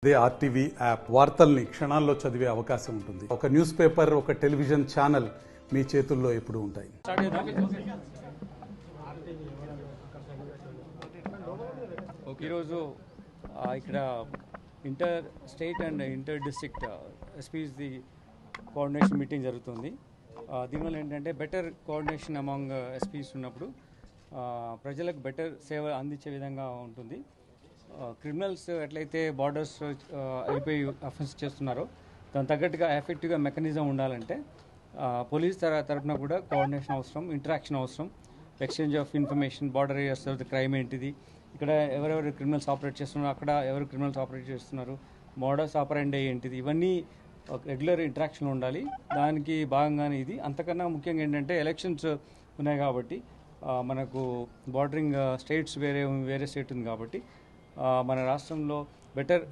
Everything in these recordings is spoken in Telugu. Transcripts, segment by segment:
అదే ఆర్టీవీ యాప్ వార్తల్ని క్షణాల్లో చదివే అవకాశం ఉంటుంది. ఒక న్యూస్ పేపర్, ఒక టెలివిజన్ ఛానల్ మీ చేతుల్లో ఎప్పుడూ ఉంటాయి. ఈరోజు ఇక్కడ inter state and inter district SPs the coordination meeting జరుగుతుంది. దీనివల్ల ఏంటంటే బెటర్ కోఆర్డినేషన్ అమాంగ్ ఎస్పీస్ ఉన్నప్పుడు ప్రజలకు బెటర్ సేవ అందించే విధంగా ఉంటుంది. క్రిమినల్స్ ఎట్లయితే బార్డర్స్ వెళ్ళిపోయి అఫెన్స్ చేస్తున్నారో దాని తగ్గట్టుగా ఎఫెక్టివ్గా మెకానిజం ఉండాలంటే పోలీస్ తరఫున కూడా కోఆర్డినేషన్ అవసరం, ఇంటరాక్షన్ అవసరం, exchange of information, border areas తర్వాత క్రైమ్ ఏంటిది, ఇక్కడ ఎవరెవరు క్రిమినల్స్ ఆపరేట్ చేస్తున్నారు, అక్కడ ఎవరు క్రిమినల్స్ ఆపరేట్ చేస్తున్నారు, మోడల్స్ ఆపరెండే ఏంటిది, ఇవన్నీ రెగ్యులర్ ఇంటరాక్షన్ ఉండాలి. దానికి భాగంగానే ఇది. అంతకన్నా ముఖ్యంగా ఏంటంటే ఎలక్షన్స్ ఉన్నాయి కాబట్టి మనకు బార్డరింగ్ స్టేట్స్ వేరే స్టేట్ ఉంది కాబట్టి మన రాష్ట్రంలో better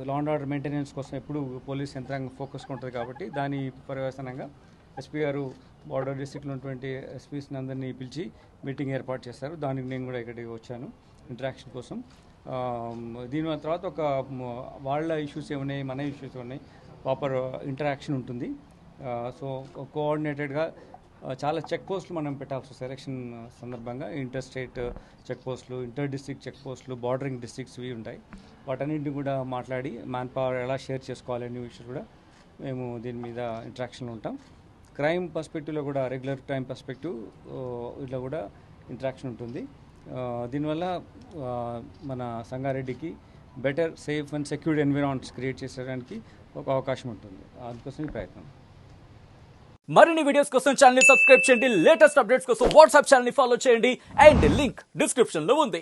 law and order maintenance కోసం ఎప్పుడు పోలీస్ యంత్రాంగం ఫోకస్గా ఉంటుంది కాబట్టి దాని పర్యవసనంగా ఎస్పీ గారు బార్డర్ డిస్ట్రిక్ట్లో ఉన్నటువంటి ఎస్పీస్ని అందరినీ పిలిచి మీటింగ్ ఏర్పాటు చేస్తారు. దానికి నేను కూడా ఇక్కడికి వచ్చాను ఇంటరాక్షన్ కోసం. దీని తర్వాత ఒక వాళ్ళ ఇష్యూస్ ఏమున్నాయి, మన ఇష్యూస్ ఉన్నాయి, ప్రాపర్ ఇంటరాక్షన్ ఉంటుంది. సో కోఆర్డినేటెడ్గా చాలా చెక్ పోస్టులు మనం పెట్టాల్సి వస్తుంది ఎలక్షన్ సందర్భంగా. ఇంటర్ స్టేట్ చెక్ పోస్టులు, ఇంటర్ డిస్ట్రిక్ట్ చెక్ పోస్టులు, బార్డరింగ్ డిస్ట్రిక్ట్స్ ఇవి ఉంటాయి. వాటన్నింటిని కూడా మాట్లాడి మ్యాన్ పవర్ ఎలా షేర్ చేసుకోవాలి అనే విషయాలు కూడా మేము దీని మీద ఇంటరాక్షన్లో ఉంటాం. క్రైమ్ పర్స్పెక్టివ్లో కూడా రెగ్యులర్ క్రైమ్ పర్స్పెక్టివ్ ఇట్లా కూడా ఇంటరాక్షన్ ఉంటుంది. దీనివల్ల మన సంగారెడ్డికి better, safe and secured environments create చేసేయడానికి ఒక అవకాశం ఉంటుంది. అందుకోసం ఈ ప్రయత్నం. మరిన్ని వీడియోస్ కోసం ఛానల్ ని సబ్స్క్రైబ్ చేయండి. లేటెస్ట్ అప్డేట్స్ కోసం వాట్సాప్ ఛానల్ ని ఫాలో చేయండి. అండ్ లింక్ డిస్క్రిప్షన్ లో ఉంది.